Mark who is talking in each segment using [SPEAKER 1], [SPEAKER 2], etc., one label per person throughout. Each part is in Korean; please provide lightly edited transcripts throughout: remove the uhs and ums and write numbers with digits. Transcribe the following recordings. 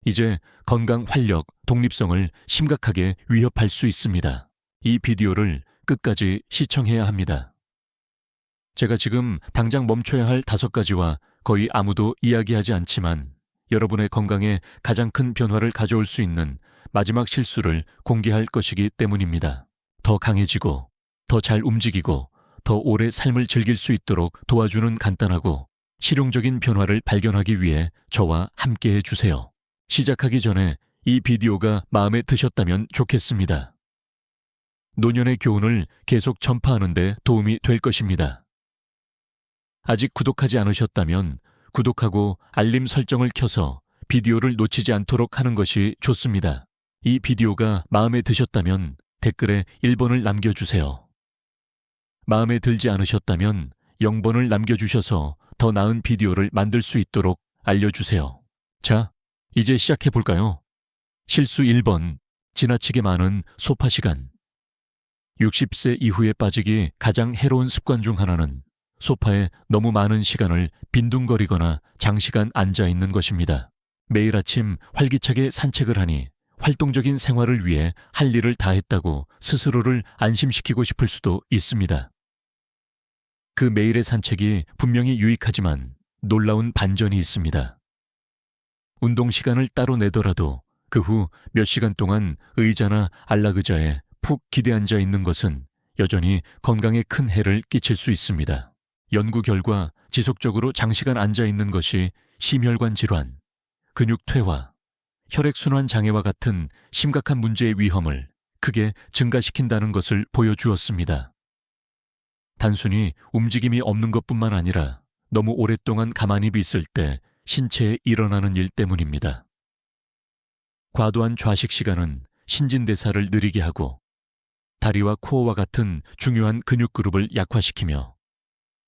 [SPEAKER 1] 이제 건강, 활력, 독립성을 심각하게 위협할 수 있습니다. 이 비디오를 끝까지 시청해야 합니다. 제가 지금 당장 멈춰야 할 5가지와 거의 아무도 이야기하지 않지만 여러분의 건강에 가장 큰 변화를 가져올 수 있는 마지막 실수를 공개할 것이기 때문입니다. 더 강해지고, 더 잘 움직이고, 더 오래 삶을 즐길 수 있도록 도와주는 간단하고 실용적인 변화를 발견하기 위해 저와 함께해 주세요. 시작하기 전에 이 비디오가 마음에 드셨다면 좋겠습니다. 노년의 교훈을 계속 전파하는 데 도움이 될 것입니다. 아직 구독하지 않으셨다면 구독하고 알림 설정을 켜서 비디오를 놓치지 않도록 하는 것이 좋습니다. 이 비디오가 마음에 드셨다면 댓글에 1번을 남겨주세요. 마음에 들지 않으셨다면 0번을 남겨주셔서 더 나은 비디오를 만들 수 있도록 알려주세요. 자, 이제 시작해볼까요? 실수 1번, 지나치게 많은 소파 시간. 60세 이후에 빠지기 가장 해로운 습관 중 하나는 소파에 너무 많은 시간을 빈둥거리거나 장시간 앉아 있는 것입니다. 매일 아침 활기차게 산책을 하니 활동적인 생활을 위해 할 일을 다 했다고 스스로를 안심시키고 싶을 수도 있습니다. 그 매일의 산책이 분명히 유익하지만 놀라운 반전이 있습니다. 운동 시간을 따로 내더라도 그 후 몇 시간 동안 의자나 안락의자에 푹 기대앉아 있는 것은 여전히 건강에 큰 해를 끼칠 수 있습니다. 연구 결과 지속적으로 장시간 앉아 있는 것이 심혈관 질환, 근육 퇴화, 혈액순환 장애와 같은 심각한 문제의 위험을 크게 증가시킨다는 것을 보여주었습니다. 단순히 움직임이 없는 것뿐만 아니라 너무 오랫동안 가만히 있을 때 신체에 일어나는 일 때문입니다. 과도한 좌식 시간은 신진대사를 느리게 하고 다리와 코어와 같은 중요한 근육 그룹을 약화시키며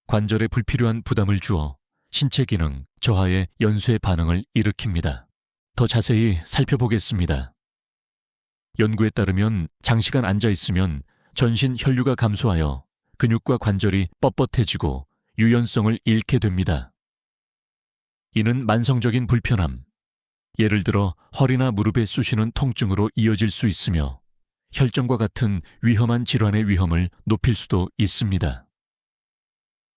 [SPEAKER 1] 관절에 불필요한 부담을 주어 신체 기능 저하의 연쇄 반응을 일으킵니다. 더 자세히 살펴보겠습니다. 연구에 따르면 장시간 앉아 있으면 전신 혈류가 감소하여 근육과 관절이 뻣뻣해지고 유연성을 잃게 됩니다. 이는 만성적인 불편함, 예를 들어 허리나 무릎에 쑤시는 통증으로 이어질 수 있으며 혈전과 같은 위험한 질환의 위험을 높일 수도 있습니다.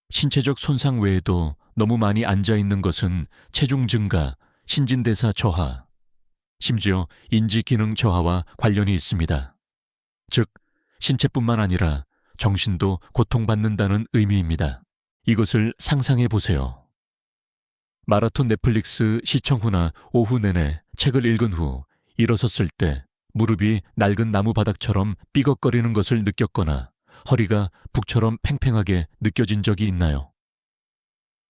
[SPEAKER 1] 신체적 손상 외에도 너무 많이 앉아 있는 것은 체중 증가, 신진대사 저하, 심지어 인지 기능 저하와 관련이 있습니다. 즉, 신체뿐만 아니라 정신도 고통받는다는 의미입니다. 이것을 상상해 보세요. 마라톤 넷플릭스 시청 후나 오후 내내 책을 읽은 후 일어섰을 때 무릎이 낡은 나무 바닥처럼 삐걱거리는 것을 느꼈거나 허리가 북처럼 팽팽하게 느껴진 적이 있나요?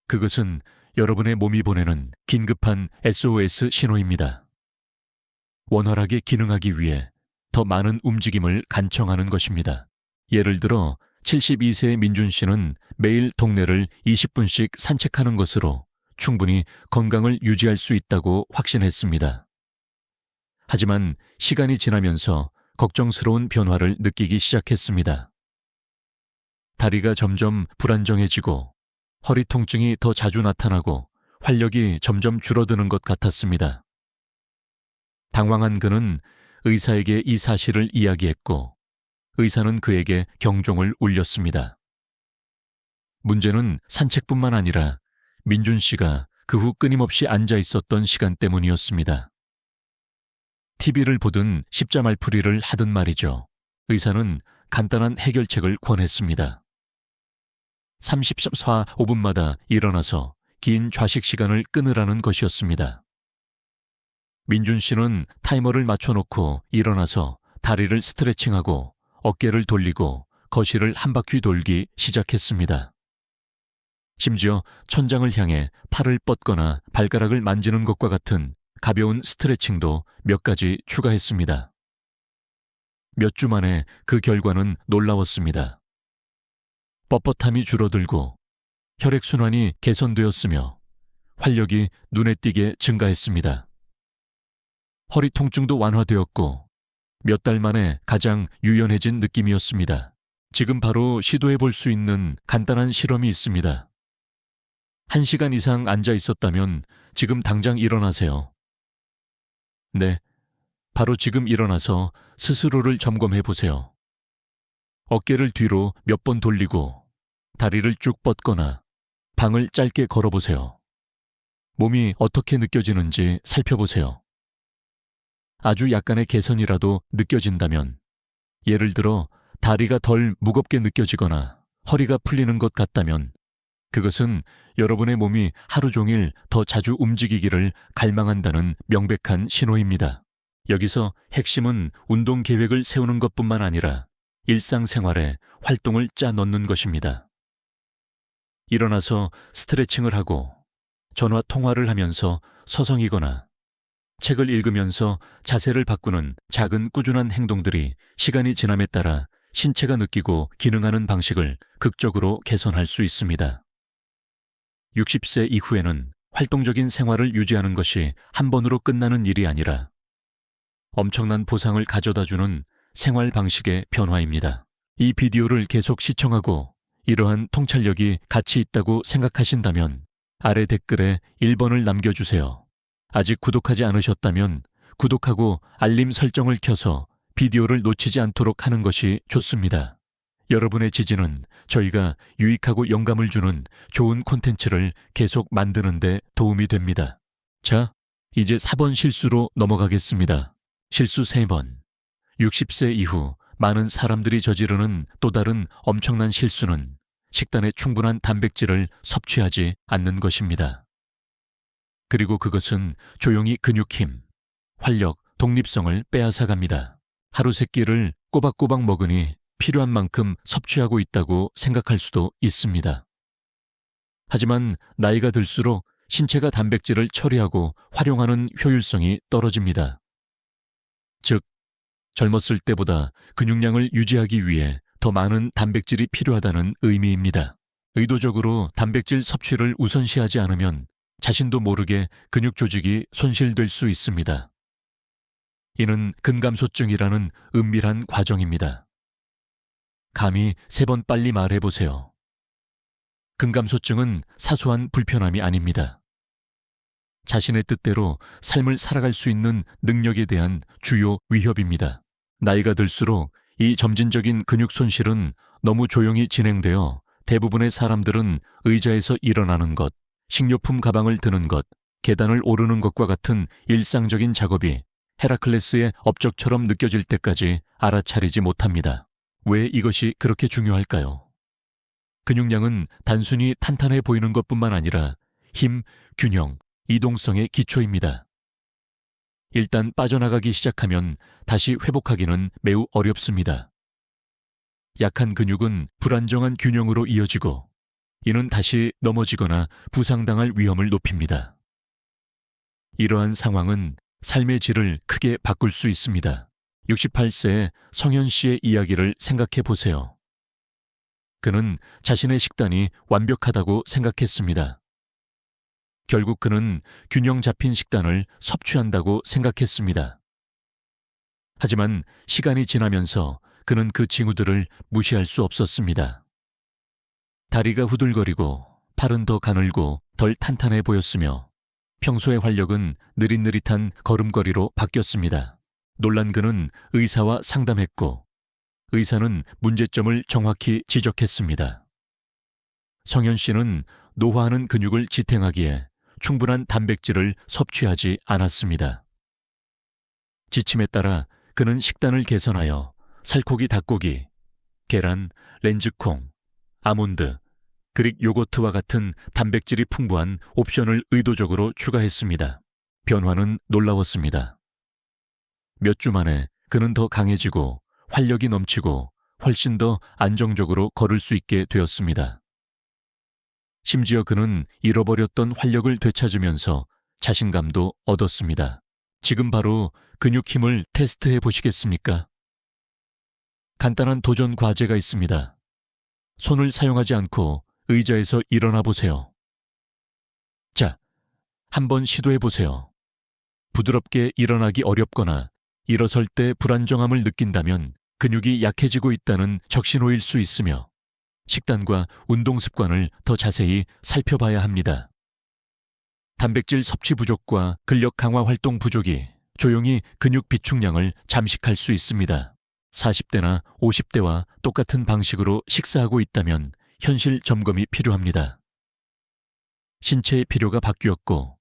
[SPEAKER 1] 그것은 여러분의 몸이 보내는 긴급한 SOS 신호입니다. 원활하게 기능하기 위해 더 많은 움직임을 간청하는 것입니다. 예를 들어 72세의 민준 씨는 매일 동네를 20분씩 산책하는 것으로 충분히 건강을 유지할 수 있다고 확신했습니다. 하지만 시간이 지나면서 걱정스러운 변화를 느끼기 시작했습니다. 다리가 점점 불안정해지고 허리 통증이 더 자주 나타나고 활력이 점점 줄어드는 것 같았습니다. 당황한 그는 의사에게 이 사실을 이야기했고 의사는 그에게 경종을 울렸습니다. 문제는 산책뿐만 아니라 민준 씨가 그 후 끊임없이 앉아 있었던 시간 때문이었습니다. TV를 보든 십자말풀이를 하든 말이죠. 의사는 간단한 해결책을 권했습니다. 34~5분마다 일어나서 긴 좌식 시간을 끊으라는 것이었습니다. 민준 씨는 타이머를 맞춰놓고 일어나서 다리를 스트레칭하고 어깨를 돌리고 거실을 한 바퀴 돌기 시작했습니다. 심지어 천장을 향해 팔을 뻗거나 발가락을 만지는 것과 같은 가벼운 스트레칭도 몇 가지 추가했습니다. 몇 주 만에 그 결과는 놀라웠습니다. 뻣뻣함이 줄어들고 혈액순환이 개선되었으며 활력이 눈에 띄게 증가했습니다. 허리 통증도 완화되었고 몇 달 만에 가장 유연해진 느낌이었습니다. 지금 바로 시도해 볼 수 있는 간단한 실험이 있습니다. 1시간 이상 앉아 있었다면 지금 당장 일어나세요. 네, 바로 지금 일어나서 스스로를 점검해 보세요. 어깨를 뒤로 몇 번 돌리고 다리를 쭉 뻗거나 방을 짧게 걸어보세요. 몸이 어떻게 느껴지는지 살펴보세요. 아주 약간의 개선이라도 느껴진다면, 예를 들어 다리가 덜 무겁게 느껴지거나 허리가 풀리는 것 같다면, 그것은 여러분의 몸이 하루 종일 더 자주 움직이기를 갈망한다는 명백한 신호입니다. 여기서 핵심은 운동 계획을 세우는 것뿐만 아니라 일상생활에 활동을 짜 넣는 것입니다. 일어나서 스트레칭을 하고 전화 통화를 하면서 서성이거나 책을 읽으면서 자세를 바꾸는 작은 꾸준한 행동들이 시간이 지남에 따라 신체가 느끼고 기능하는 방식을 극적으로 개선할 수 있습니다. 60세 이후에는 활동적인 생활을 유지하는 것이 한 번으로 끝나는 일이 아니라 엄청난 보상을 가져다주는 생활 방식의 변화입니다. 이 비디오를 계속 시청하고 이러한 통찰력이 가치 있다고 생각하신다면 아래 댓글에 1번을 남겨주세요. 아직 구독하지 않으셨다면 구독하고 알림 설정을 켜서 비디오를 놓치지 않도록 하는 것이 좋습니다. 여러분의 지지는 저희가 유익하고 영감을 주는 좋은 콘텐츠를 계속 만드는 데 도움이 됩니다. 자, 이제 4번 실수로 넘어가겠습니다. 실수 3번. 60세 이후 많은 사람들이 저지르는 또 다른 엄청난 실수는 식단에 충분한 단백질을 섭취하지 않는 것입니다. 그리고 그것은 조용히 근육힘, 활력, 독립성을 빼앗아갑니다. 하루 3끼를 꼬박꼬박 먹으니 필요한 만큼 섭취하고 있다고 생각할 수도 있습니다. 하지만 나이가 들수록 신체가 단백질을 처리하고 활용하는 효율성이 떨어집니다. 즉, 젊었을 때보다 근육량을 유지하기 위해 더 많은 단백질이 필요하다는 의미입니다. 의도적으로 단백질 섭취를 우선시하지 않으면 자신도 모르게 근육 조직이 손실될 수 있습니다. 이는 근감소증이라는 은밀한 과정입니다. 감히 3번 빨리 말해보세요. 근감소증은 사소한 불편함이 아닙니다. 자신의 뜻대로 삶을 살아갈 수 있는 능력에 대한 주요 위협입니다. 나이가 들수록 이 점진적인 근육 손실은 너무 조용히 진행되어 대부분의 사람들은 의자에서 일어나는 것, 식료품 가방을 드는 것, 계단을 오르는 것과 같은 일상적인 작업이 헤라클레스의 업적처럼 느껴질 때까지 알아차리지 못합니다. 왜 이것이 그렇게 중요할까요? 근육량은 단순히 탄탄해 보이는 것뿐만 아니라 힘, 균형, 이동성의 기초입니다. 일단 빠져나가기 시작하면 다시 회복하기는 매우 어렵습니다. 약한 근육은 불안정한 균형으로 이어지고 이는 다시 넘어지거나 부상당할 위험을 높입니다. 이러한 상황은 삶의 질을 크게 바꿀 수 있습니다. 68세의 성현 씨의 이야기를 생각해 보세요. 그는 자신의 식단이 완벽하다고 생각했습니다. 결국 그는 균형 잡힌 식단을 섭취한다고 생각했습니다. 하지만 시간이 지나면서 그는 그 징후들을 무시할 수 없었습니다. 다리가 후들거리고 팔은 더 가늘고 덜 탄탄해 보였으며 평소의 활력은 느릿느릿한 걸음걸이로 바뀌었습니다. 놀란 그는 의사와 상담했고 의사는 문제점을 정확히 지적했습니다. 성현 씨는 노화하는 근육을 지탱하기에 충분한 단백질을 섭취하지 않았습니다. 지침에 따라 그는 식단을 개선하여 살코기 닭고기, 계란, 렌즈콩, 아몬드, 그릭 요거트와 같은 단백질이 풍부한 옵션을 의도적으로 추가했습니다. 변화는 놀라웠습니다. 몇 주 만에 그는 더 강해지고 활력이 넘치고 훨씬 더 안정적으로 걸을 수 있게 되었습니다. 심지어 그는 잃어버렸던 활력을 되찾으면서 자신감도 얻었습니다. 지금 바로 근육 힘을 테스트해 보시겠습니까? 간단한 도전 과제가 있습니다. 손을 사용하지 않고 의자에서 일어나 보세요. 자, 한번 시도해 보세요. 부드럽게 일어나기 어렵거나 일어설 때 불안정함을 느낀다면 근육이 약해지고 있다는 적신호일 수 있으며 식단과 운동 습관을 더 자세히 살펴봐야 합니다. 단백질 섭취 부족과 근력 강화 활동 부족이 조용히 근육 비축량을 잠식할 수 있습니다. 40대나 50대와 똑같은 방식으로 식사하고 있다면 현실 점검이 필요합니다. 신체의 필요가 바뀌었고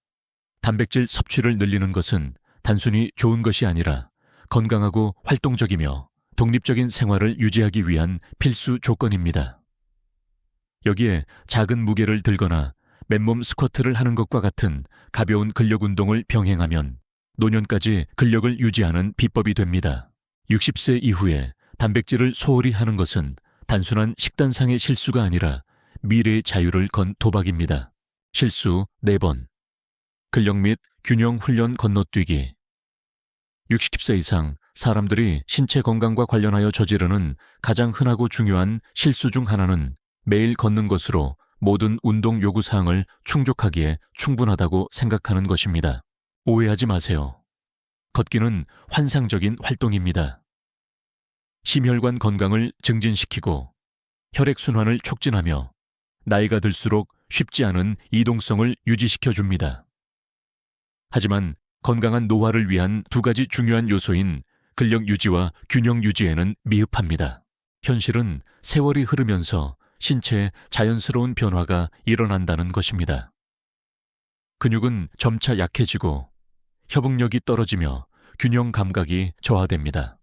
[SPEAKER 1] 단백질 섭취를 늘리는 것은 단순히 좋은 것이 아니라 건강하고 활동적이며 독립적인 생활을 유지하기 위한 필수 조건입니다. 여기에 작은 무게를 들거나 맨몸 스쿼트를 하는 것과 같은 가벼운 근력 운동을 병행하면 노년까지 근력을 유지하는 비법이 됩니다. 60세 이후에 단백질을 소홀히 하는 것은 단순한 식단상의 실수가 아니라 미래의 자유를 건 도박입니다. 실수 4번. 근력 및 균형 훈련 건너뛰기. 60세 이상 사람들이 신체 건강과 관련하여 저지르는 가장 흔하고 중요한 실수 중 하나는 매일 걷는 것으로 모든 운동 요구사항을 충족하기에 충분하다고 생각하는 것입니다. 오해하지 마세요. 걷기는 환상적인 활동입니다. 심혈관 건강을 증진시키고 혈액순환을 촉진하며 나이가 들수록 쉽지 않은 이동성을 유지시켜줍니다. 하지만 건강한 노화를 위한 2가지 중요한 요소인 근력 유지와 균형 유지에는 미흡합니다. 현실은 세월이 흐르면서 신체에 자연스러운 변화가 일어난다는 것입니다. 근육은 점차 약해지고 협응력이 떨어지며 균형 감각이 저하됩니다.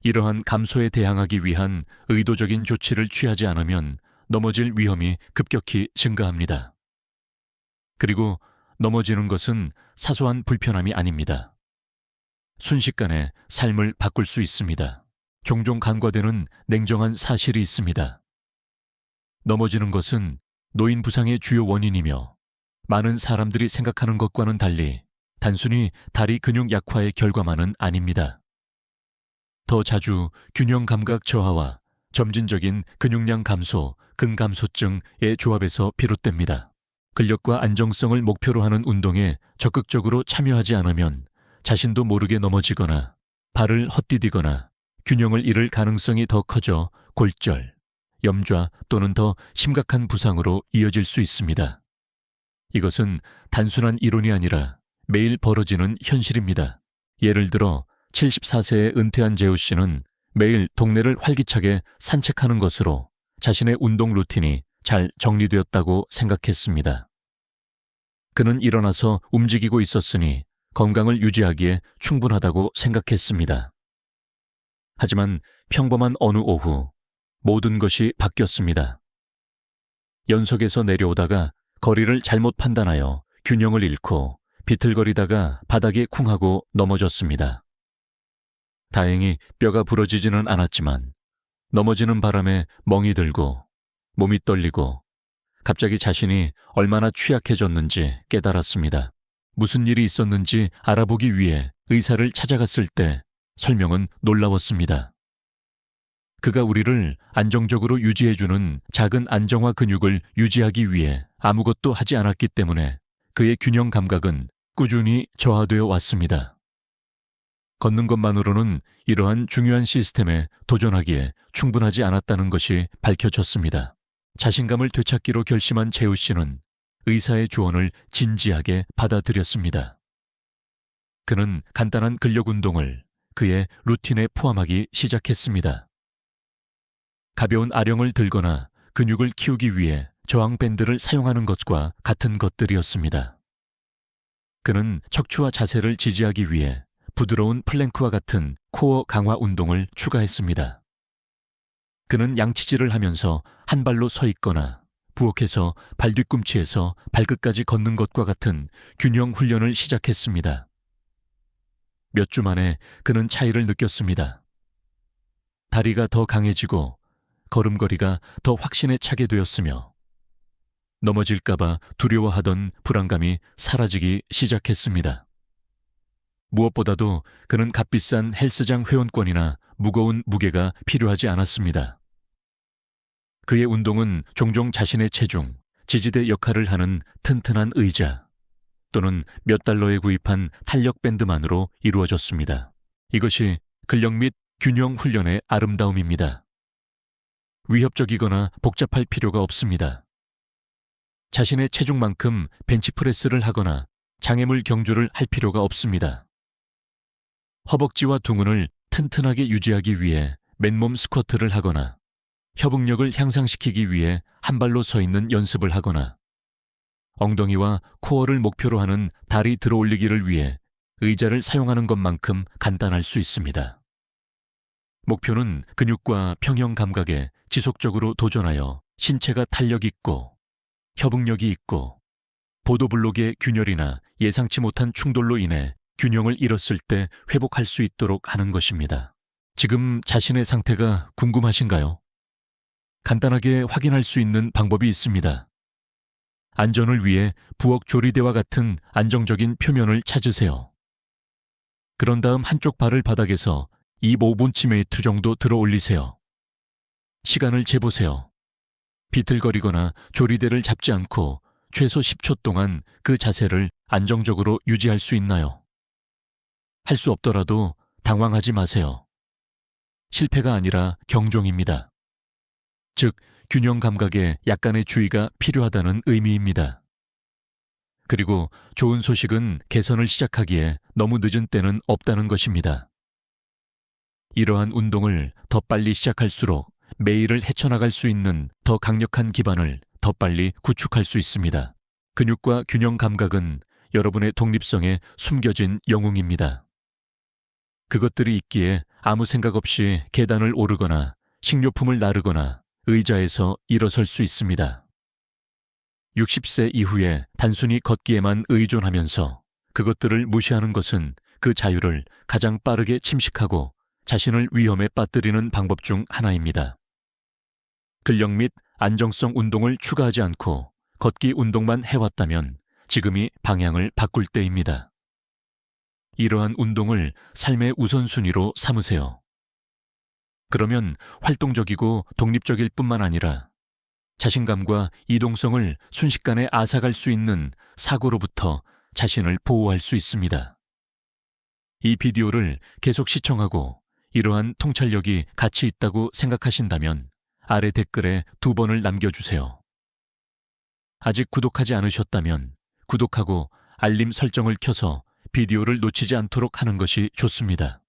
[SPEAKER 1] 이러한 감소에 대항하기 위한 의도적인 조치를 취하지 않으면 넘어질 위험이 급격히 증가합니다. 그리고 넘어지는 것은 사소한 불편함이 아닙니다. 순식간에 삶을 바꿀 수 있습니다. 종종 간과되는 냉정한 사실이 있습니다. 넘어지는 것은 노인 부상의 주요 원인이며 많은 사람들이 생각하는 것과는 달리 단순히 다리 근육 약화의 결과만은 아닙니다. 더 자주 균형 감각 저하와 점진적인 근육량 감소, 근감소증의 조합에서 비롯됩니다. 근력과 안정성을 목표로 하는 운동에 적극적으로 참여하지 않으면 자신도 모르게 넘어지거나 발을 헛디디거나 균형을 잃을 가능성이 더 커져 골절, 염좌 또는 더 심각한 부상으로 이어질 수 있습니다. 이것은 단순한 이론이 아니라 매일 벌어지는 현실입니다. 예를 들어 74세에 은퇴한 재우 씨는 매일 동네를 활기차게 산책하는 것으로 자신의 운동 루틴이 잘 정리되었다고 생각했습니다. 그는 일어나서 움직이고 있었으니 건강을 유지하기에 충분하다고 생각했습니다. 하지만 평범한 어느 오후 모든 것이 바뀌었습니다. 연석에서 내려오다가 거리를 잘못 판단하여 균형을 잃고 비틀거리다가 바닥에 쿵하고 넘어졌습니다. 다행히 뼈가 부러지지는 않았지만 넘어지는 바람에 멍이 들고 몸이 떨리고 갑자기 자신이 얼마나 취약해졌는지 깨달았습니다. 무슨 일이 있었는지 알아보기 위해 의사를 찾아갔을 때 설명은 놀라웠습니다. 그가 우리를 안정적으로 유지해주는 작은 안정화 근육을 유지하기 위해 아무것도 하지 않았기 때문에 그의 균형 감각은 꾸준히 저하되어 왔습니다. 걷는 것만으로는 이러한 중요한 시스템에 도전하기에 충분하지 않았다는 것이 밝혀졌습니다. 자신감을 되찾기로 결심한 재우 씨는 의사의 조언을 진지하게 받아들였습니다. 그는 간단한 근력 운동을 그의 루틴에 포함하기 시작했습니다. 가벼운 아령을 들거나 근육을 키우기 위해 저항밴드를 사용하는 것과 같은 것들이었습니다. 그는 척추와 자세를 지지하기 위해 부드러운 플랭크와 같은 코어 강화 운동을 추가했습니다. 그는 양치질을 하면서 한 발로 서 있거나 부엌에서 발 뒤꿈치에서 발끝까지 걷는 것과 같은 균형 훈련을 시작했습니다. 몇 주 만에 그는 차이를 느꼈습니다. 다리가 더 강해지고 걸음걸이가 더 확신에 차게 되었으며 넘어질까봐 두려워하던 불안감이 사라지기 시작했습니다. 무엇보다도 그는 값비싼 헬스장 회원권이나 무거운 무게가 필요하지 않았습니다. 그의 운동은 종종 자신의 체중, 지지대 역할을 하는 튼튼한 의자 또는 몇 달러에 구입한 탄력밴드만으로 이루어졌습니다. 이것이 근력 및 균형 훈련의 아름다움입니다. 위협적이거나 복잡할 필요가 없습니다. 자신의 체중만큼 벤치프레스를 하거나 장애물 경주를 할 필요가 없습니다. 허벅지와 둥근을 튼튼하게 유지하기 위해 맨몸 스쿼트를 하거나 협응력을 향상시키기 위해 한 발로 서 있는 연습을 하거나 엉덩이와 코어를 목표로 하는 다리 들어올리기를 위해 의자를 사용하는 것만큼 간단할 수 있습니다. 목표는 근육과 평형 감각에 지속적으로 도전하여 신체가 탄력 있고 협응력이 있고 보도블록의 균열이나 예상치 못한 충돌로 인해 균형을 잃었을 때 회복할 수 있도록 하는 것입니다. 지금 자신의 상태가 궁금하신가요? 간단하게 확인할 수 있는 방법이 있습니다. 안전을 위해 부엌 조리대와 같은 안정적인 표면을 찾으세요. 그런 다음 한쪽 발을 바닥에서 25cm 정도 들어 올리세요. 시간을 재보세요. 비틀거리거나 조리대를 잡지 않고 최소 10초 동안 그 자세를 안정적으로 유지할 수 있나요? 할 수 없더라도 당황하지 마세요. 실패가 아니라 경종입니다. 즉, 균형 감각에 약간의 주의가 필요하다는 의미입니다. 그리고 좋은 소식은 개선을 시작하기에 너무 늦은 때는 없다는 것입니다. 이러한 운동을 더 빨리 시작할수록 매일을 헤쳐나갈 수 있는 더 강력한 기반을 더 빨리 구축할 수 있습니다. 근육과 균형 감각은 여러분의 독립성에 숨겨진 영웅입니다. 그것들이 있기에 아무 생각 없이 계단을 오르거나 식료품을 나르거나 의자에서 일어설 수 있습니다. 60세 이후에 단순히 걷기에만 의존하면서 그것들을 무시하는 것은 그 자유를 가장 빠르게 침식하고 자신을 위험에 빠뜨리는 방법 중 하나입니다. 근력 및 안정성 운동을 추가하지 않고 걷기 운동만 해왔다면 지금이 방향을 바꿀 때입니다. 이러한 운동을 삶의 우선순위로 삼으세요. 그러면 활동적이고 독립적일 뿐만 아니라 자신감과 이동성을 순식간에 앗아갈 수 있는 사고로부터 자신을 보호할 수 있습니다. 이 비디오를 계속 시청하고 이러한 통찰력이 가치 있다고 생각하신다면 아래 댓글에 2번을 남겨주세요. 아직 구독하지 않으셨다면 구독하고 알림 설정을 켜서 비디오를 놓치지 않도록 하는 것이 좋습니다.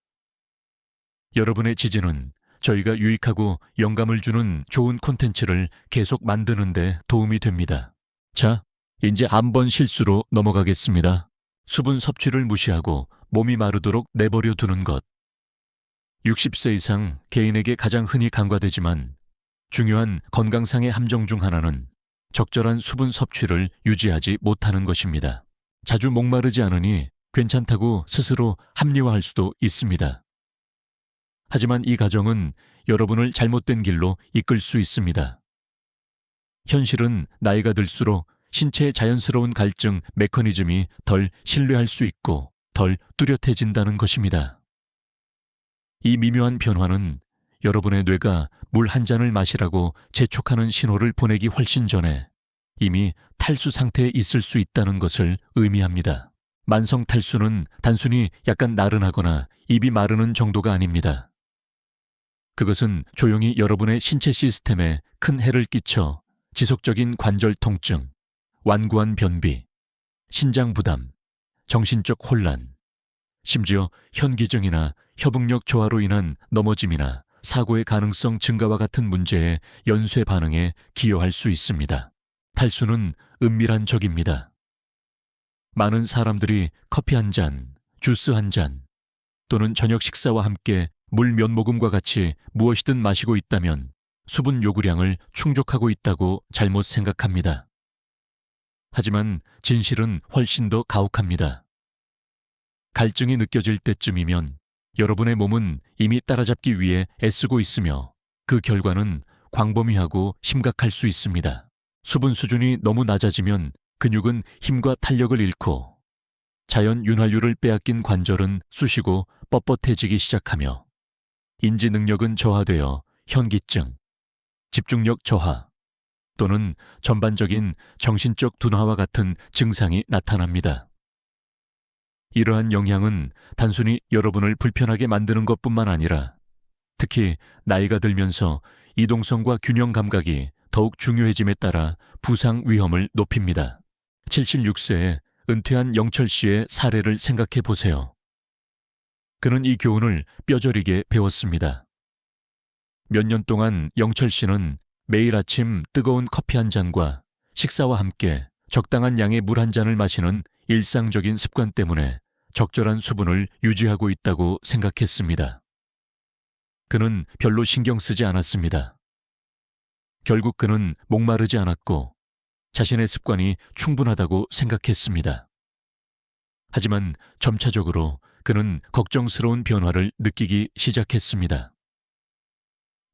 [SPEAKER 1] 여러분의 지지는 저희가 유익하고 영감을 주는 좋은 콘텐츠를 계속 만드는 데 도움이 됩니다. 자, 이제 한 번 실수로 넘어가겠습니다. 수분 섭취를 무시하고 몸이 마르도록 내버려 두는 것. 60세 이상 개인에게 가장 흔히 간과되지만 중요한 건강상의 함정 중 하나는 적절한 수분 섭취를 유지하지 못하는 것입니다. 자주 목마르지 않으니 괜찮다고 스스로 합리화할 수도 있습니다. 하지만 이 가정은 여러분을 잘못된 길로 이끌 수 있습니다. 현실은 나이가 들수록 신체의 자연스러운 갈증 메커니즘이 덜 신뢰할 수 있고 덜 뚜렷해진다는 것입니다. 이 미묘한 변화는 여러분의 뇌가 물 한 잔을 마시라고 재촉하는 신호를 보내기 훨씬 전에 이미 탈수 상태에 있을 수 있다는 것을 의미합니다. 만성 탈수는 단순히 약간 나른하거나 입이 마르는 정도가 아닙니다. 그것은 조용히 여러분의 신체 시스템에 큰 해를 끼쳐 지속적인 관절 통증, 완고한 변비, 신장 부담, 정신적 혼란, 심지어 현기증이나 협응력 저하로 인한 넘어짐이나 사고의 가능성 증가와 같은 문제의 연쇄 반응에 기여할 수 있습니다. 탈수는 은밀한 적입니다. 많은 사람들이 커피 한 잔, 주스 한 잔, 또는 저녁 식사와 함께 물 몇 모금과 같이 무엇이든 마시고 있다면 수분 요구량을 충족하고 있다고 잘못 생각합니다. 하지만 진실은 훨씬 더 가혹합니다. 갈증이 느껴질 때쯤이면 여러분의 몸은 이미 따라잡기 위해 애쓰고 있으며 그 결과는 광범위하고 심각할 수 있습니다. 수분 수준이 너무 낮아지면 근육은 힘과 탄력을 잃고 자연 윤활유를 빼앗긴 관절은 쑤시고 뻣뻣해지기 시작하며 인지 능력은 저하되어 현기증, 집중력 저하 또는 전반적인 정신적 둔화와 같은 증상이 나타납니다. 이러한 영향은 단순히 여러분을 불편하게 만드는 것뿐만 아니라 특히 나이가 들면서 이동성과 균형 감각이 더욱 중요해짐에 따라 부상 위험을 높입니다. 76세에 은퇴한 영철 씨의 사례를 생각해 보세요. 그는 이 교훈을 뼈저리게 배웠습니다. 몇 년 동안 영철 씨는 매일 아침 뜨거운 커피 한 잔과 식사와 함께 적당한 양의 물 한 잔을 마시는 일상적인 습관 때문에 적절한 수분을 유지하고 있다고 생각했습니다. 그는 별로 신경 쓰지 않았습니다. 결국 그는 목마르지 않았고 자신의 습관이 충분하다고 생각했습니다. 하지만 점차적으로 그는 걱정스러운 변화를 느끼기 시작했습니다.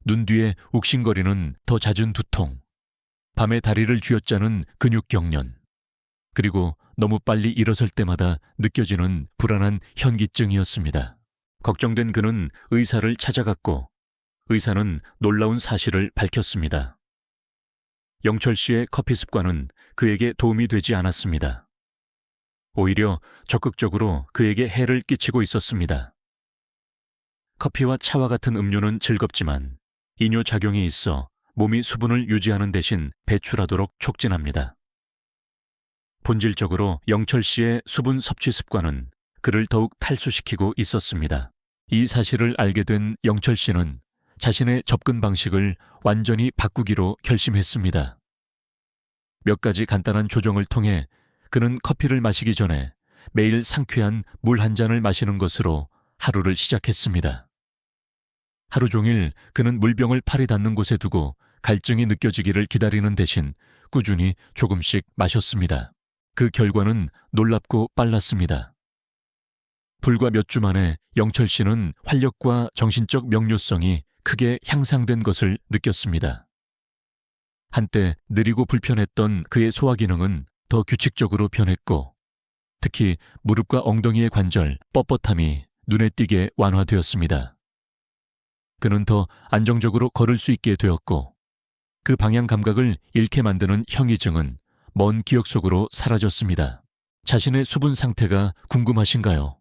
[SPEAKER 1] 눈 뒤에 욱신거리는 더 잦은 두통, 밤에 다리를 쥐어짜는 근육 경련, 그리고 너무 빨리 일어설 때마다 느껴지는 불안한 현기증이었습니다. 걱정된 그는 의사를 찾아갔고 의사는 놀라운 사실을 밝혔습니다. 영철 씨의 커피 습관은 그에게 도움이 되지 않았습니다. 오히려 적극적으로 그에게 해를 끼치고 있었습니다. 커피와 차와 같은 음료는 즐겁지만 이뇨작용이 있어 몸이 수분을 유지하는 대신 배출하도록 촉진합니다. 본질적으로 영철 씨의 수분 섭취 습관은 그를 더욱 탈수시키고 있었습니다. 이 사실을 알게 된 영철 씨는 자신의 접근 방식을 완전히 바꾸기로 결심했습니다. 몇 가지 간단한 조정을 통해 그는 커피를 마시기 전에 매일 상쾌한 물 한 잔을 마시는 것으로 하루를 시작했습니다. 하루 종일 그는 물병을 팔이 닿는 곳에 두고 갈증이 느껴지기를 기다리는 대신 꾸준히 조금씩 마셨습니다. 그 결과는 놀랍고 빨랐습니다. 불과 몇 주 만에 영철 씨는 활력과 정신적 명료성이 크게 향상된 것을 느꼈습니다. 한때 느리고 불편했던 그의 소화 기능은 더 규칙적으로 변했고 특히 무릎과 엉덩이의 관절, 뻣뻣함이 눈에 띄게 완화되었습니다. 그는 더 안정적으로 걸을 수 있게 되었고 그 방향 감각을 잃게 만드는 형이증은 먼 기억 속으로 사라졌습니다. 자신의 수분 상태가 궁금하신가요?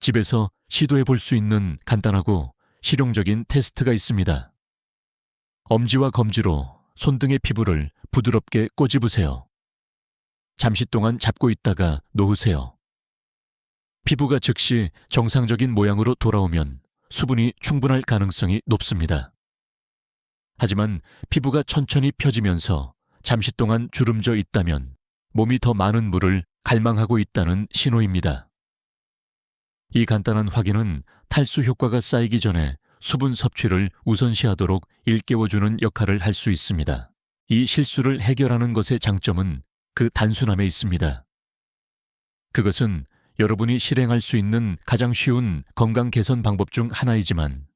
[SPEAKER 1] 집에서 시도해 볼 수 있는 간단하고 실용적인 테스트가 있습니다. 엄지와 검지로 손등의 피부를 부드럽게 꼬집으세요. 잠시 동안 잡고 있다가 놓으세요. 피부가 즉시 정상적인 모양으로 돌아오면 수분이 충분할 가능성이 높습니다. 하지만 피부가 천천히 펴지면서 잠시 동안 주름져 있다면 몸이 더 많은 물을 갈망하고 있다는 신호입니다. 이 간단한 확인은 탈수 효과가 쌓이기 전에 수분 섭취를 우선시하도록 일깨워주는 역할을 할 수 있습니다. 이 실수를 해결하는 것의 장점은 그 단순함에 있습니다. 그것은 여러분이 실행할 수 있는 가장 쉬운 건강 개선 방법 중 하나이지만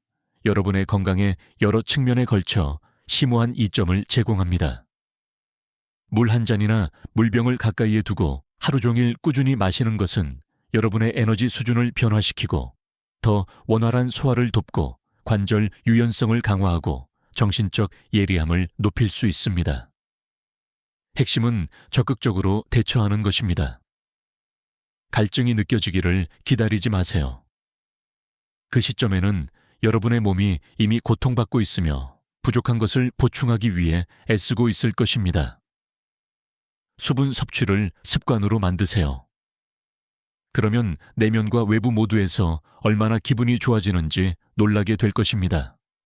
[SPEAKER 1] 여러분의 건강의 여러 측면에 걸쳐 심오한 이점을 제공합니다. 물 한 잔이나 물병을 가까이에 두고 하루 종일 꾸준히 마시는 것은 여러분의 에너지 수준을 변화시키고 더 원활한 소화를 돕고 관절 유연성을 강화하고 정신적 예리함을 높일 수 있습니다. 핵심은 적극적으로 대처하는 것입니다. 갈증이 느껴지기를 기다리지 마세요. 그 시점에는 여러분의 몸이 이미 고통받고 있으며 부족한 것을 보충하기 위해 애쓰고 있을 것입니다. 수분 섭취를 습관으로 만드세요. 그러면 내면과 외부 모두에서 얼마나 기분이 좋아지는지 놀라게 될 것입니다.